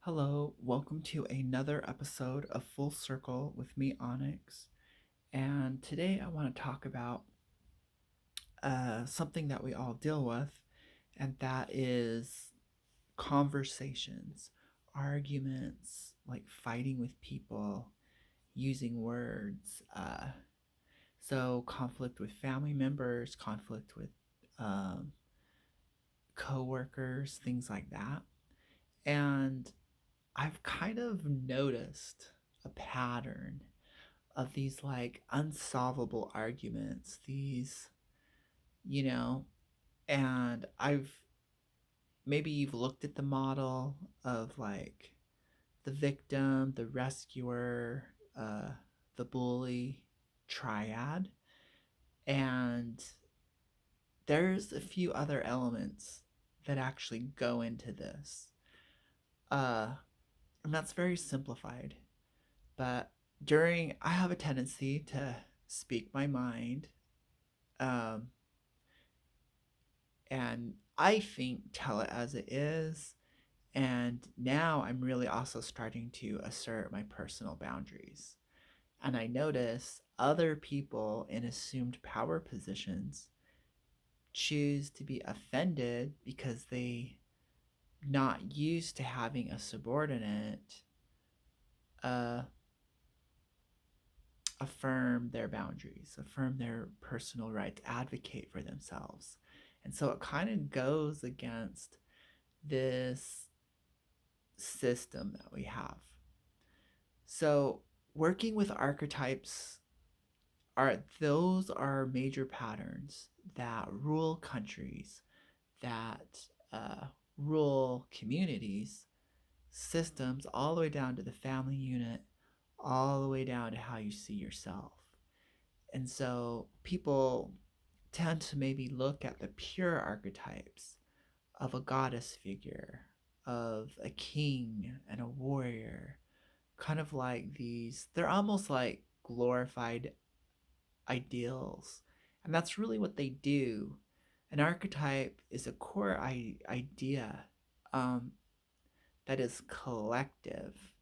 Hello, welcome to another episode of Full Circle with me, Onyx. And today I want to talk about something that we all deal with, and that is conversations, arguments, like fighting with people, using words. So, conflict with family members, conflict with um, coworkers, things like that. And I've kind of noticed a pattern of these like unsolvable arguments, these, you know, and I've maybe you've looked at the model of like the victim, the rescuer, the bully triad, and there's a few other elements that actually go into this. Uh, and that's very simplified. But I have a tendency to speak my mind, um, and I think tell it as it is. And now I'm really also starting to assert my personal boundaries. And I notice other people in assumed power positions choose to be offended because they not used to having a subordinate uh, affirm their boundaries, affirm their personal rights, advocate for themselves. And so it kind of goes against this system that we have. So working with archetypes are major patterns that rule countries, that rule communities, systems, all the way down to the family unit, all the way down to how you see yourself. And so people tend to maybe look at the pure archetypes of a goddess figure, of a king and a warrior, kind of like they're almost like glorified ideals. And that's really what they do. An archetype is a core idea um, that is collective.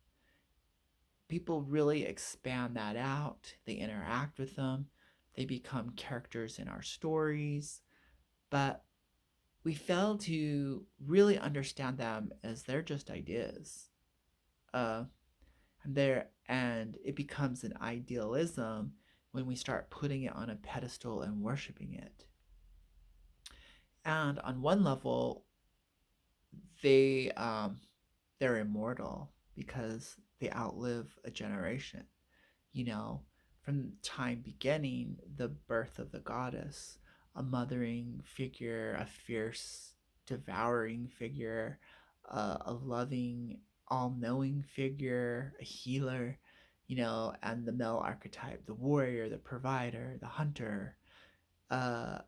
People really expand that out, they interact with them, they become characters in our stories, but we fail to really understand them as they're just ideas. Uh, and it becomes an idealism when we start putting it on a pedestal and worshiping it. And on one level, they they're immortal because they outlive a generation. You know, from time beginning, the birth of the goddess, a mothering figure, a fierce, devouring figure, a loving, all knowing figure, a healer, and the male archetype, the warrior, the provider, the hunter, uh,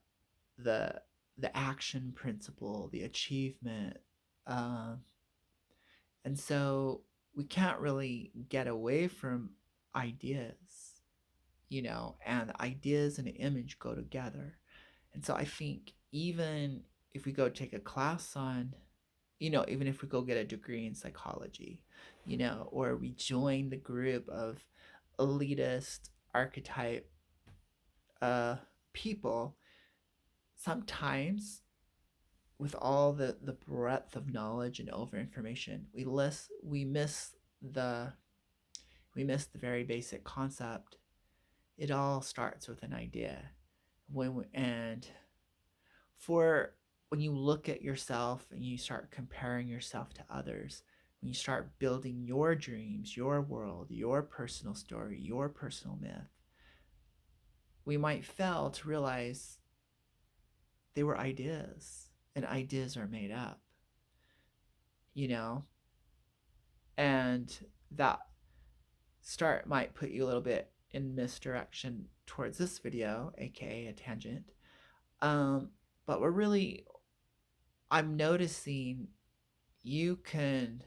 the the action principle, the achievement. Um, and so we can't really get away from ideas, and ideas and image go together. And so I think even if we go take a class on, even if we go get a degree in psychology, or we join the group of elitist archetype uh, people, sometimes with all the breadth of knowledge and over information, the we miss the very basic concept. It all starts with an idea. And for when you look at yourself and you start comparing yourself to others, when you start building your dreams, your world, your personal story, your personal myth, we might fail to realize they were ideas, and ideas are made up, you know? And that start might put you a little bit in misdirection towards this video, aka a tangent. Um, but I'm noticing you can,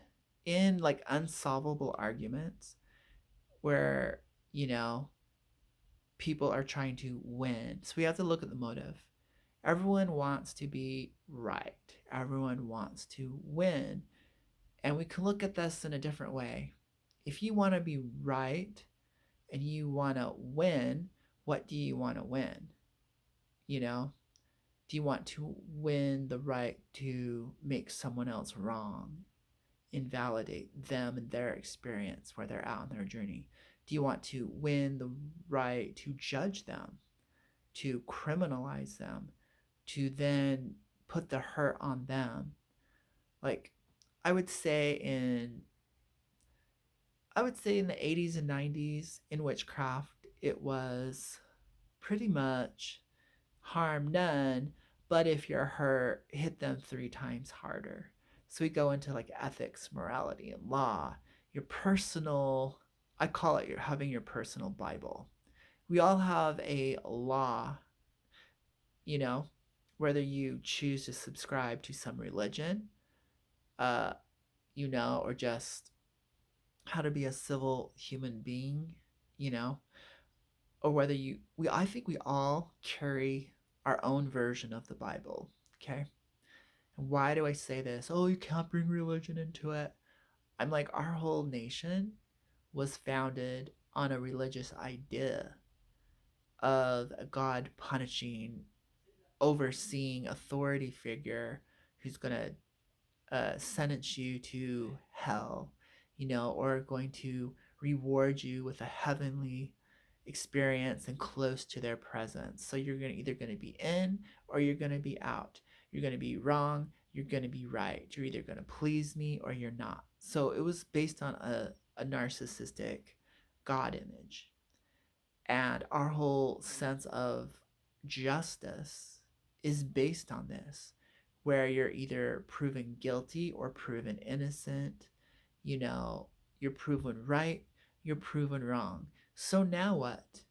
in like unsolvable arguments where, you know, people are trying to win. So we have to look at the motive. Everyone wants to be right, everyone wants to win. And we can look at this in a different way. If you want to be right and you want to win, what do you want to win? You know, do you want to win the right to make someone else wrong, invalidate them and their experience where they're at on their journey? Do you want to win the right to judge them, to criminalize them, to then put the hurt on them? Like, I would say in the 80s and 90s in witchcraft, it was pretty much harm none, but if you're hurt, hit them 3 times harder. So we go into like ethics, morality, and law, your personal, I call it having your personal Bible. We all have a law, you know, whether you choose to subscribe to some religion, uh, or just how to be a civil human being, you know, or whether I think we all carry our own version of the Bible, okay? And why do I say this? Oh, you can't bring religion into it. I'm like, our whole nation was founded on a religious idea of a God punishing, overseeing authority figure who's going to sentence you to hell, or going to reward you with a heavenly experience and close to their presence. So you're either going to be in or you're going to be out. You're going to be wrong, you're going to be right. You're either going to please me or you're not. So it was based on a narcissistic God image. And our whole sense of justice is based on this, where you're either proven guilty or proven innocent. You're proven right, you're proven wrong. So now what?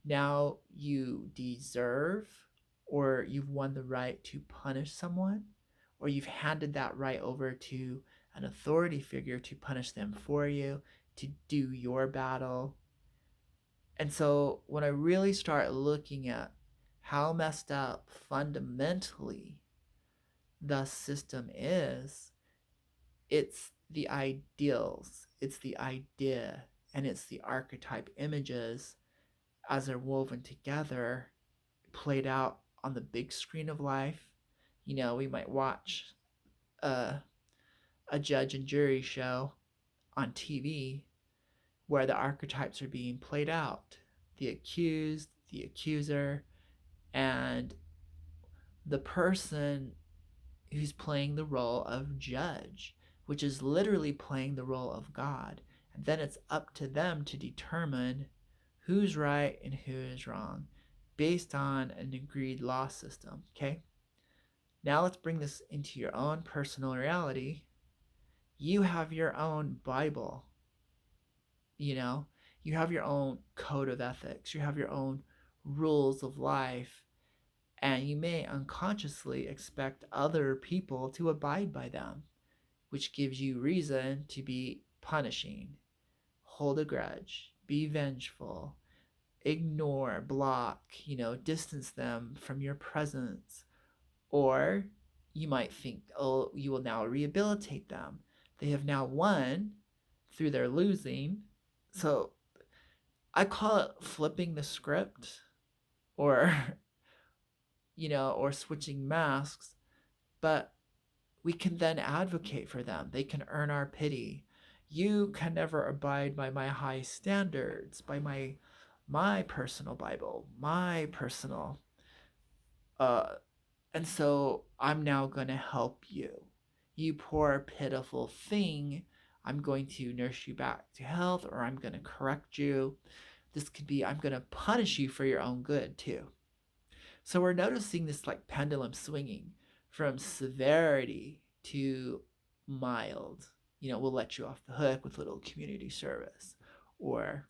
Now you deserve, or you've won the right to punish someone, or you've handed that right over to an authority figure to punish them for you, to do your battle. And so when I really start looking at how messed up fundamentally the system is, it's the ideals, it's the idea, and it's the archetype images as they're woven together, played out on the big screen of life. We might watch a judge and jury show on TV where the archetypes are being played out, the accused, the accuser, and the person who's playing the role of judge, which is literally playing the role of God. And then it's up to them to determine who's right and who is wrong based on an agreed law system, okay? Now let's bring this into your own personal reality. You have your own Bible, you have your own code of ethics, you have your own rules of life, and you may unconsciously expect other people to abide by them, which gives you reason to be punishing, hold a grudge, be vengeful, ignore, block, distance them from your presence. Or you might think, oh, you will now rehabilitate them. They have now won through their losing. So I call it flipping the script, or or switching masks, but we can then advocate for them. They can earn our pity. You can never abide by my high standards, by my personal Bible, my personal and so I'm now going to help you. You poor pitiful thing. I'm going to nurse you back to health, or I'm going to correct you. This could be, I'm going to punish you for your own good too. So we're noticing this like pendulum swinging from severity to mild. We'll let you off the hook with little community service. Or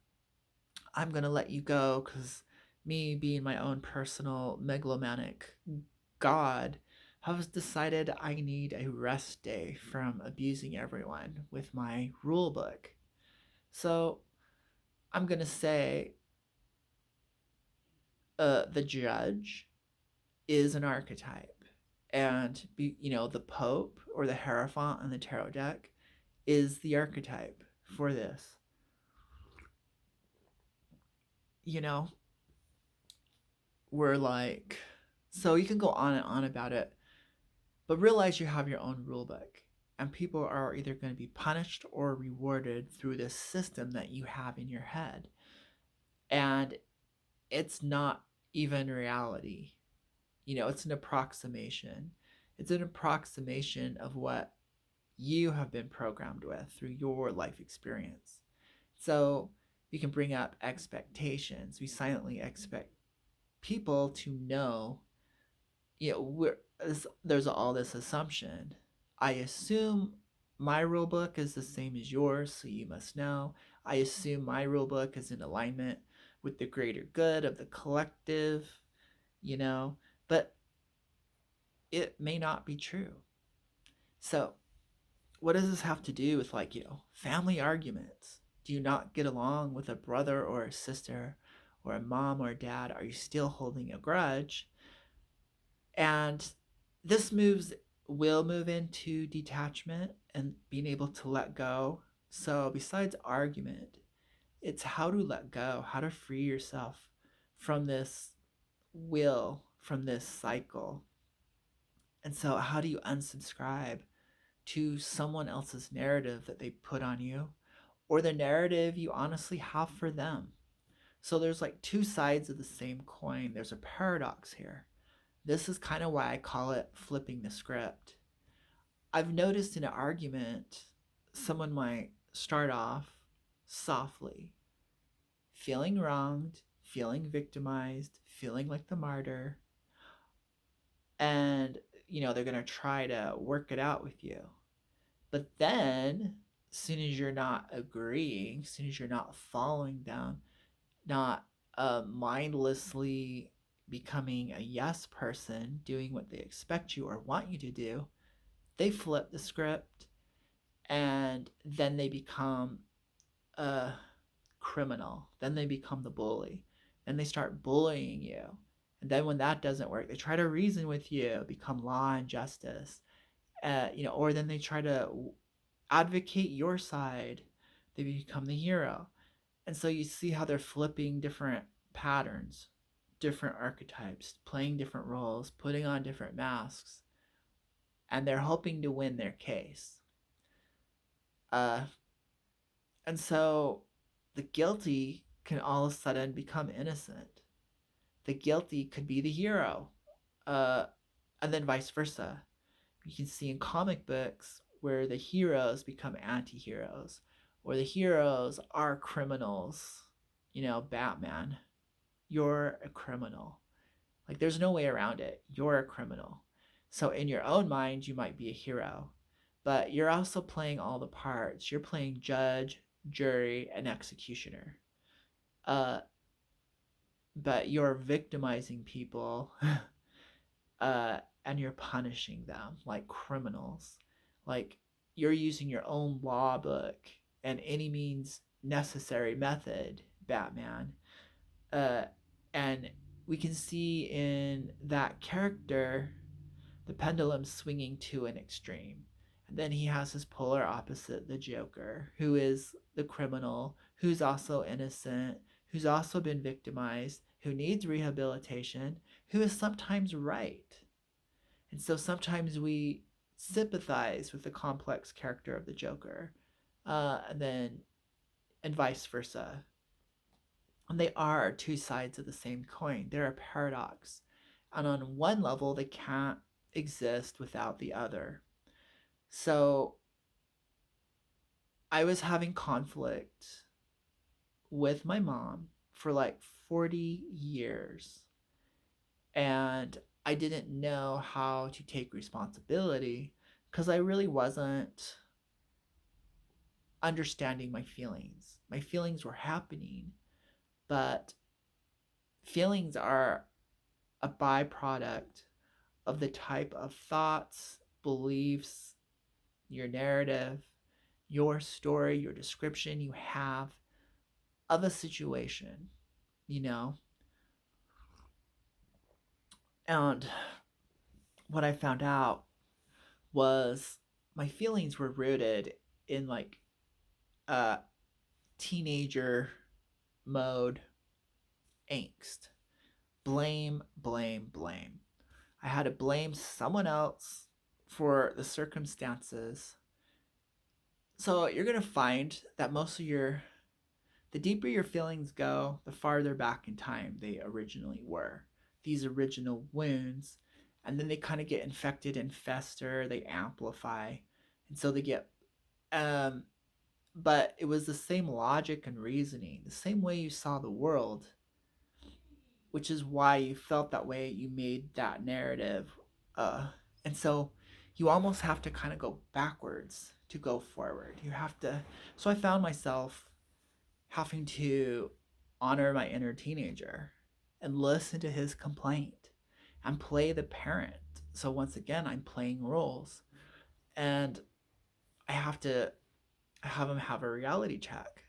I'm going to let you go because me being my own personal megalomaniac God has decided I need a rest day from abusing everyone with my rule book. So I'm going to say the judge is an archetype. And the Pope or the Hierophant on the tarot deck is the archetype for this. You know, we're like, so you can go on and on about it, but realize you have your own rule book, and people are either going to be punished or rewarded through this system that you have in your head. And it's not even reality. It's an approximation. It's an approximation of what you have been programmed with through your life experience. So we can bring up expectations. We silently expect people to know, there's all this assumption. I assume my rule book is the same as yours, so you must know. I assume my rule book is in alignment with the greater good of the collective, but it may not be true. So, what does this have to do with, family arguments? Do you not get along with a brother or a sister or a mom or a dad? Are you still holding a grudge? And this will move into detachment and being able to let go. So, besides argument, it's how to let go, how to free yourself from this from this cycle. And so, how do you unsubscribe to someone else's narrative that they put on you, or the narrative you honestly have for them? So, there's like two sides of the same coin. There's a paradox here. This is kind of why I call it flipping the script. I've noticed in an argument, someone might start off softly, feeling wronged, feeling victimized, feeling like the martyr, and they're going to try to work it out with you. But then, as soon as you're not agreeing, as soon as you're not following them, not mindlessly becoming a yes person, doing what they expect you or want you to do, they flip the script, and then they become a criminal. Then they become the bully. Then they start bullying you. And then when that doesn't work, they try to reason with you, become law and justice. Or then they try to advocate your side. They become the hero. And so you see how they're flipping different patterns, different archetypes, playing different roles, putting on different masks, and they're hoping to win their case. And so the guilty can all of a sudden become innocent. The guilty could be the hero, and then vice versa. You can see in comic books where the heroes become anti-heroes, or the heroes are criminals. Batman, you're a criminal. Like, there's no way around it. You're a criminal. So in your own mind, you might be a hero, but you're also playing all the parts. You're playing judge, jury, and executioner. But you're victimizing people, and you're punishing them like criminals. Like, you're using your own law book and any means necessary method, Batman. And we can see in that character the pendulum swinging to an extreme. And then he has his polar opposite, the Joker, who is the criminal, who's also innocent, who's also been victimized, who needs rehabilitation, who is sometimes right. And so sometimes we sympathize with the complex character of the Joker, and vice versa. And they are two sides of the same coin. They're a paradox. And on one level, they can't exist without the other. So I was having conflict with my mom for like 40 years. And I didn't know how to take responsibility because I really wasn't understanding my feelings. My feelings were happening, but feelings are a byproduct of the type of thoughts, beliefs, your narrative, your story, your description you have of a situation, And what I found out was my feelings were rooted in like uh teenager mode angst. Blame, blame, blame. I had to blame someone else for the circumstances. So you're going to find that the deeper your feelings go, the farther back in time they originally were. These original wounds, and then they kind of get infected and fester, they amplify. And so they get, um, but it was the same logic and reasoning, the same way you saw the world, which is why you felt that way. You made that narrative. Uh, and so you almost have to kind of go backwards to go forward. You have to. So I found myself having to honor my inner teenager and listen to his complaint and play the parent. So once again, I'm playing roles, and I have to have him have a reality check.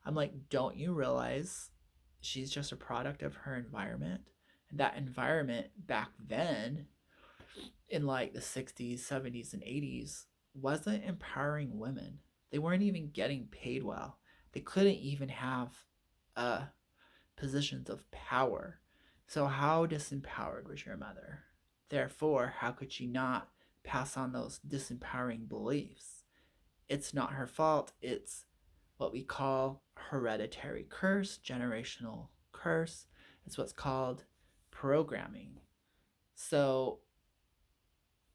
I'm like, don't you realize she's just a product of her environment? And that environment back then, in like the 60s, 70s, and 80s, wasn't empowering women. They weren't even getting paid well. They couldn't even have uh, positions of power. So, how disempowered was your mother? Therefore, how could she not pass on those disempowering beliefs? It's not her fault. It's what we call hereditary curse, generational curse. It's what's called programming. So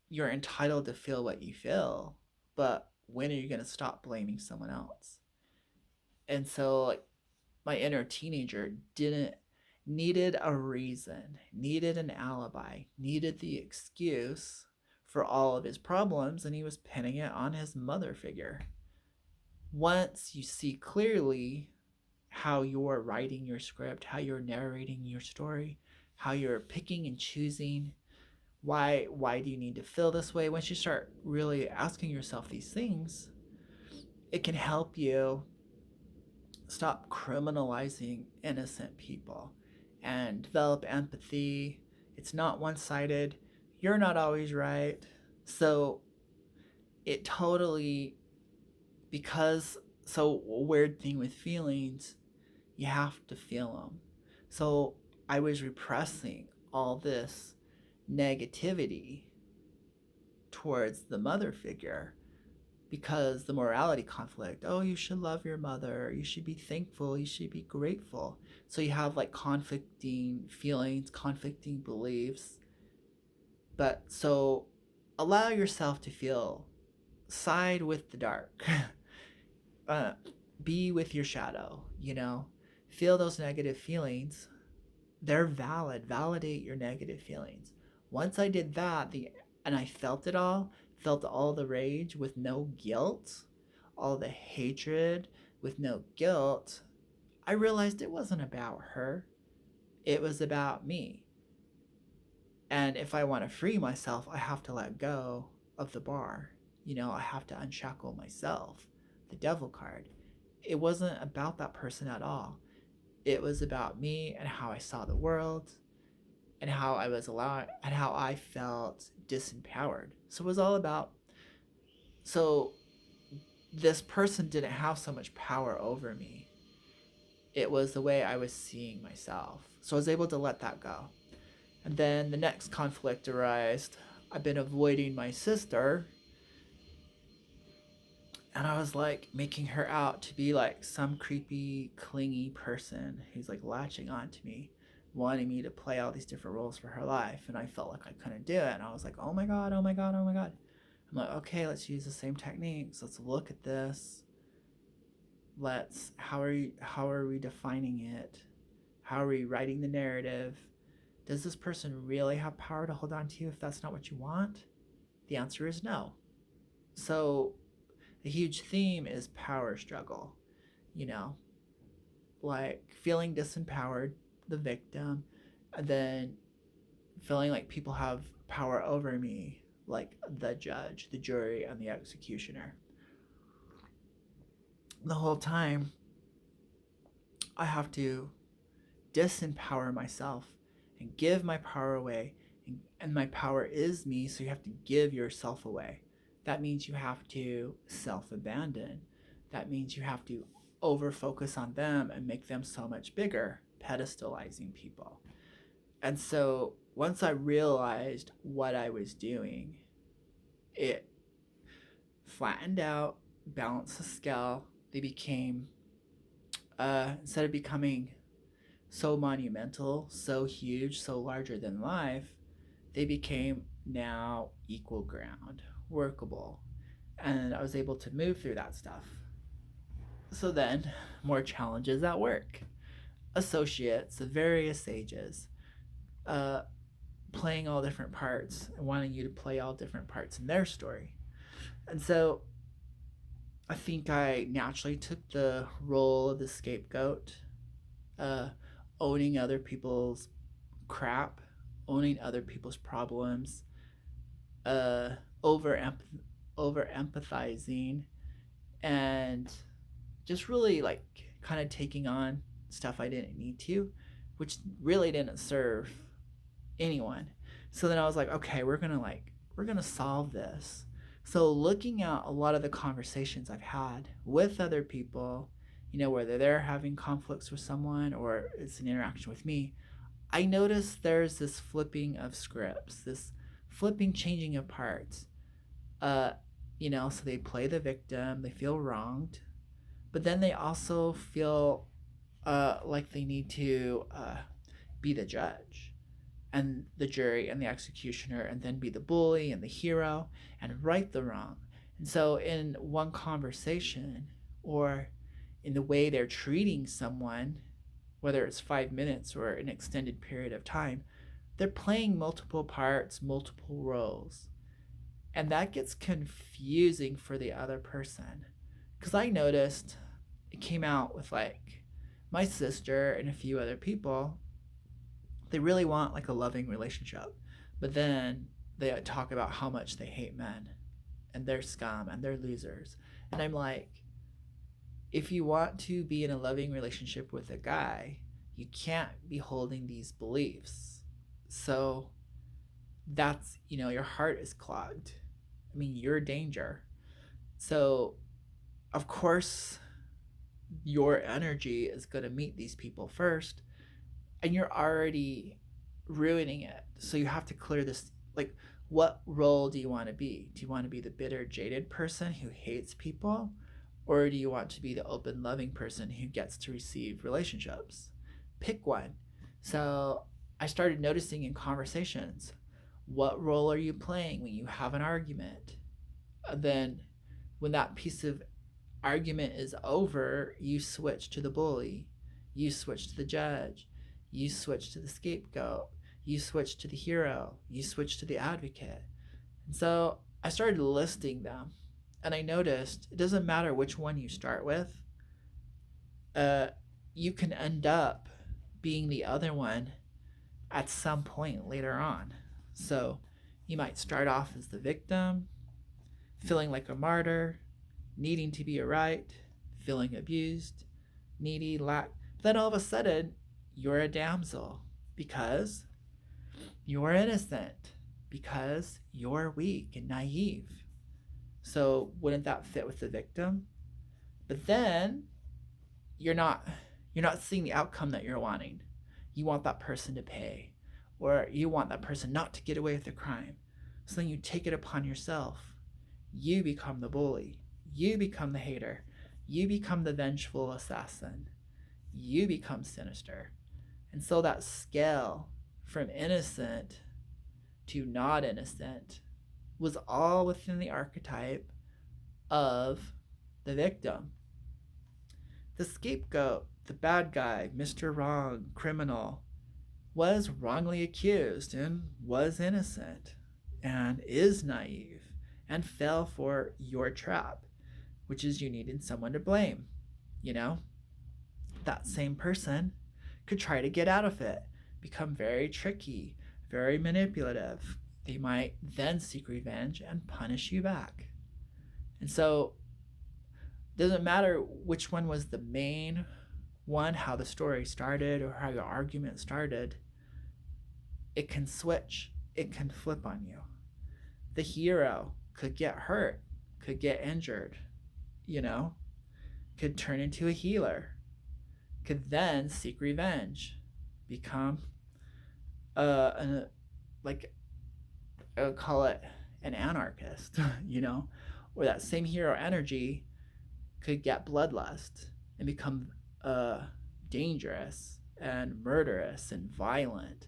you're entitled to feel what you feel, but when are you going to stop blaming someone else? And so, like, my inner teenager didn't needed a reason, needed an alibi, needed the excuse for all of his problems, and he was pinning it on his mother figure. Once you see clearly how you're writing your script, how you're narrating your story, how you're picking and choosing, why do you need to feel this way? Once you start really asking yourself these things, it can help you stop criminalizing innocent people and develop empathy. It's not one-sided. You're not always right. So it totally, because, so a weird thing with feelings, you have to feel them. So I was repressing all this negativity towards the mother figure because the morality conflict, oh, you should love your mother, you should be thankful, you should be grateful. So you have like conflicting feelings, conflicting beliefs. But so allow yourself to feel, side with the dark. uh, be with your shadow, feel those negative feelings. They're valid. Validate your negative feelings. Once I did that, and I felt all the rage with no guilt, all the hatred with no guilt, I realized it wasn't about her. It was about me. And if I want to free myself, I have to let go of the bar. I have to unshackle myself, the devil card. It wasn't about that person at all. It was about me and how I saw the world and how I was allowed and how I felt disempowered. So it was all about, so this person didn't have so much power over me. It was the way I was seeing myself. So I was able to let that go. And then the next conflict arose. I've been avoiding my sister, and I was like making her out to be like some creepy, clingy person who's like latching on to me, wanting me to play all these different roles for her life. And I felt like I couldn't do it. And I was like, oh my God, oh my God, oh my God. I'm like, okay, let's use the same techniques. Let's look at this. How are we defining it? How are we writing the narrative? Does this person really have power to hold on to you if that's not what you want? The answer is no. So the huge theme is power struggle, you know, like feeling disempowered, the victim, and then feeling like people have power over me, like the judge, the jury, and the executioner. The whole time, I have to disempower myself and give my power away And my power is me, so you have to give yourself away. That means you have to self abandon. That means you have to over focus on them and make them so much bigger, pedestalizing people. And so once I realized what I was doing, it flattened out, balanced the scale. They became, instead of becoming so monumental, so huge, so larger than life, they became now equal ground, workable. And I was able to move through that stuff. So then, more challenges at work. Associates of various ages, uh, playing all different parts and wanting you to play all different parts in their story. And so I think I naturally took the role of the scapegoat, uh, owning other people's crap, owning other people's problems, uh, over over empathizing, and just really like kind of taking on stuff I didn't need to, which really didn't serve anyone. So then I was like, okay, we're gonna solve this. So looking at a lot of the conversations I've had with other people, whether they're having conflicts with someone or it's an interaction with me, I noticed there's this flipping of scripts, this flipping, changing of parts. Uh, so they play the victim, they feel wronged, but then they also feel like they need to be the judge and the jury and the executioner, and then be the bully and the hero and right the wrong. And so, in one conversation or in the way they're treating someone, whether it's 5 minutes or an extended period of time, they're playing multiple parts, multiple roles. And that gets confusing for the other person. Because I noticed it came out with like my sister and a few other people. They really want like a loving relationship, but then they talk about how much they hate men and they're scum and they're losers. And I'm like, if you want to be in a loving relationship with a guy, you can't be holding these beliefs. So that's, your heart is clogged. I mean, you're a danger. So, of course, your energy is going to meet these people first, and you're already ruining it. So you have to clear this. Like, what role do you want to be? Do you want to be the bitter, jaded person who hates people? Or do you want to be the open, loving person who gets to receive relationships? Pick one. So I started noticing in conversations, what role are you playing when you have an argument? Then when that piece of argument is over, you switch to the bully, you switch to the judge, you switch to the scapegoat, you switch to the hero, you switch to the advocate. And so I started listing them, and I noticed it doesn't matter which one you start with, you can end up being the other one at some point later on. So you might start off as the victim, feeling like a martyr, needing to be right, feeling abused, needy, lack. But then all of a sudden, you're a damsel because you're innocent, because you're weak and naive. So wouldn't that fit with the victim? But then you're not seeing the outcome that you're wanting. You want that person to pay, or you want that person not to get away with the crime. So then you take it upon yourself. You become the bully. You become the hater. You become the vengeful assassin. You become sinister. And so that scale from innocent to not innocent was all within the archetype of the victim. The scapegoat, the bad guy, Mr. Wrong, criminal, was wrongly accused and was innocent and is naive and fell for your trap, which is you needed someone to blame. That same person could try to get out of it, become very tricky, very manipulative. They might then seek revenge and punish you back. And so it doesn't matter which one was the main one, how the story started or how your argument started, it can switch it can flip on you. The hero could get hurt, could get injured, you know, could turn into a healer, could then seek revenge, become like I would call it an anarchist, you know, or that same hero energy could get bloodlust and become dangerous and murderous and violent,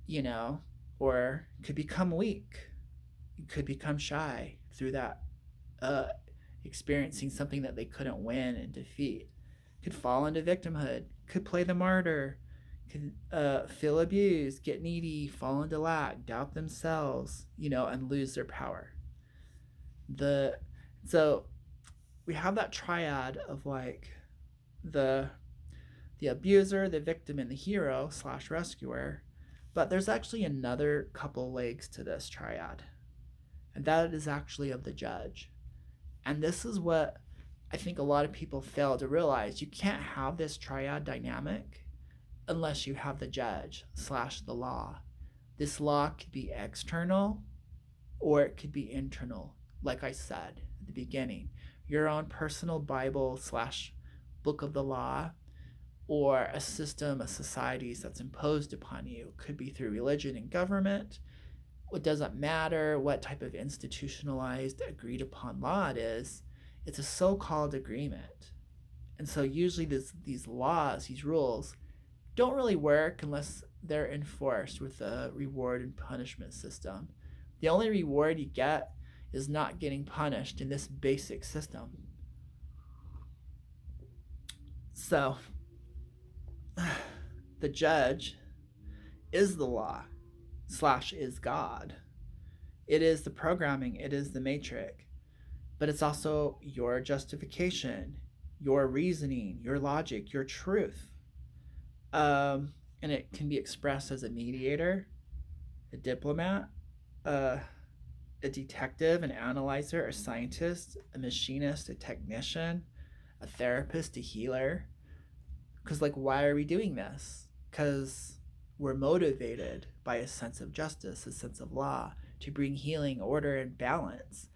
you know, or could become weak, could become shy through that uh, experiencing something that they couldn't win and defeat, could fall into victimhood, could play the martyr, could feel abused, get needy, fall into lack, doubt themselves, you know, and lose their power. The so we have that triad of like the abuser, the victim, and the hero slash rescuer, but there's actually another couple legs to this triad, and that is actually of the judge. And this is what I think a lot of people fail to realize. You can't have this triad dynamic unless you have the judge slash the law. This law could be external or it could be internal, like I said at the beginning. Your own personal Bible slash book of the law, or a system of societies that's imposed upon you. Could be through religion and government. It doesn't matter what type of institutionalized, agreed upon law it is. It's a so-called agreement. And so usually these laws, these rules, don't really work unless they're enforced with a reward and punishment system. The only reward you get is not getting punished in this basic system. So the judge is the law slash is God. It is the programming, it is the matrix, but it's also your justification, your reasoning, your logic, your truth. And it can be expressed as a mediator, a diplomat, a detective, an analyzer, a scientist, a machinist, a technician, a therapist, a healer. Because, like, why are we doing this? Because we're motivated by a sense of justice, a sense of law, to bring healing, order, and balance,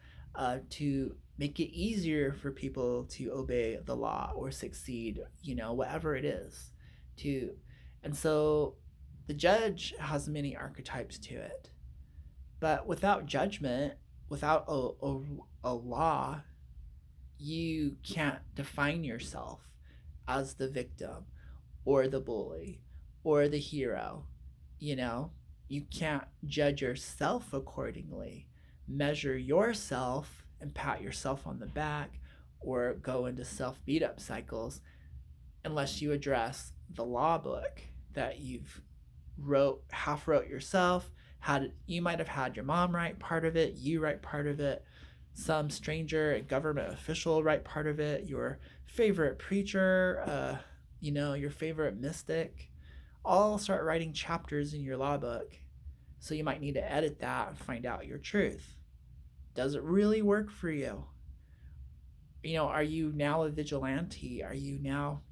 to make it easier for people to obey the law or succeed, you know, whatever it is. And so the judge has many archetypes to it. But without judgment, without a law, you can't define yourself as the victim or the bully or the hero. You know, you can't judge yourself accordingly, measure yourself and pat yourself on the back or go into self beat up cycles unless you address the law book that you've half wrote yourself. You might have had your mom write part of it, you write part of it, some stranger, a government official write part of it, your favorite preacher, you know, your favorite mystic, all start writing chapters in your law book. So you might need to edit that and find out your truth. Does it really work for you? You know, are you now a vigilante? Are you now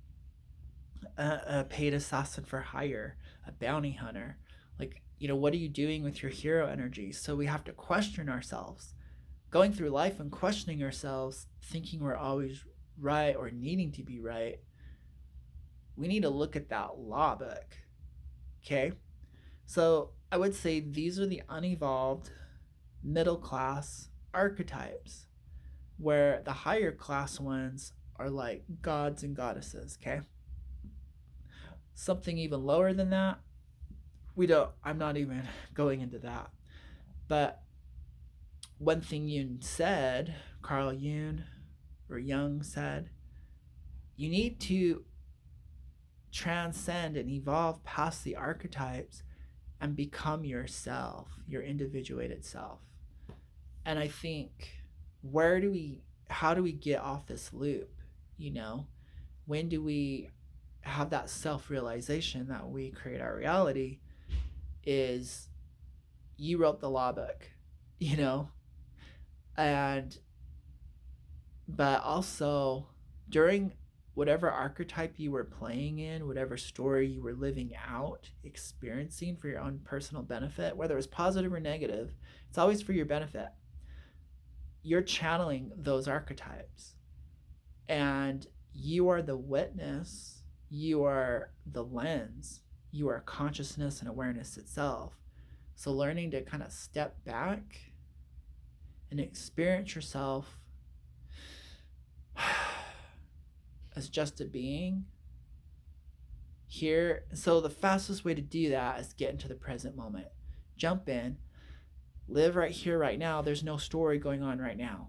a paid assassin for hire, a bounty hunter? Like, you know, what are you doing with your hero energy? So we have to question ourselves. Going through life and questioning ourselves, thinking we're always right or needing to be right, we need to look at that law book. Okay? So I would say these are the unevolved middle class archetypes, where the higher class ones are like gods and goddesses. Okay? Something even lower than that, I'm not even going into that. But one thing Carl Jung said, you need to transcend and evolve past the archetypes and become yourself, your individuated self. And I think, how do we get off this loop? You know, when do we have that self-realization that we create our reality? Is you wrote the law book, you know, but also during whatever archetype you were playing in, whatever story you were living out, experiencing for your own personal benefit, whether it was positive or negative, it's always for your benefit. You're channeling those archetypes, and you are the witness, you are the lens, you are consciousness and awareness itself. So learning to kind of step back and experience yourself as just a being here. So the fastest way to do that is get into the present moment. Jump in, live right here, right now. There's no story going on right now.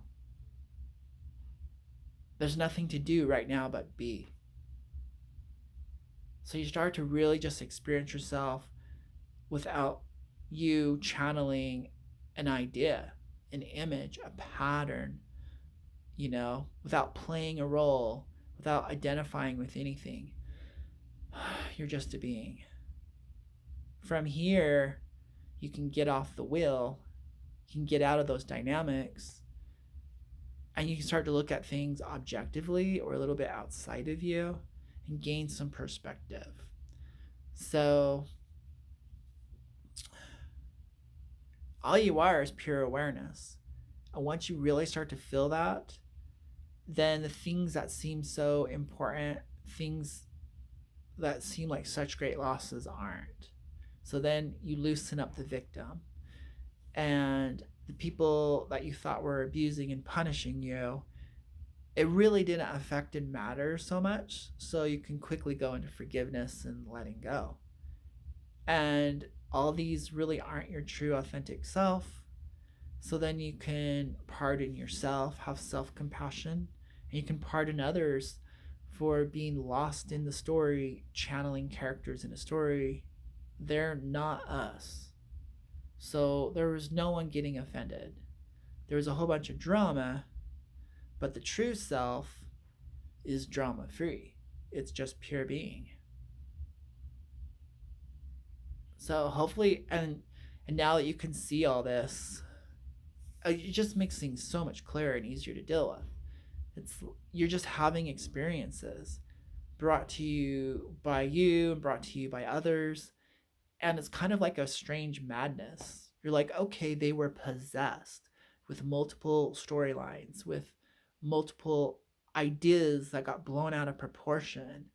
There's nothing to do right now but be. So you start to really just experience yourself without you channeling an idea, an image, a pattern, without playing a role, without identifying with anything. You're just a being. From here, you can get off the wheel, you can get out of those dynamics, and you can start to look at things objectively or a little bit outside of you and gain some perspective. So all you are is pure awareness. And once you really start to feel that, then the things that seem so important, things that seem like such great losses aren't. So then you loosen up the victim. And the people that you thought were abusing and punishing you, it really didn't affect and matter so much. So you can quickly go into forgiveness and letting go. And all these really aren't your true authentic self. So then you can pardon yourself, have self-compassion, and you can pardon others for being lost in the story, channeling characters in a story. They're not us. So there was no one getting offended. There was a whole bunch of drama, but the true self is drama-free. It's just pure being. So hopefully, and now that you can see all this, it just makes things so much clearer and easier to deal with. You're just having experiences brought to you by you and brought to you by others, and it's kind of like a strange madness. You're like, okay, they were possessed with multiple storylines, with multiple ideas that got blown out of proportion.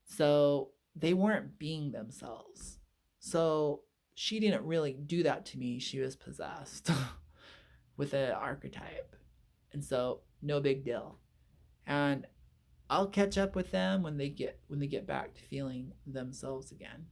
So they weren't being themselves. So she didn't really do that to me. She was possessed with an archetype. And so no big deal. And I'll catch up with them when they get back to feeling themselves again.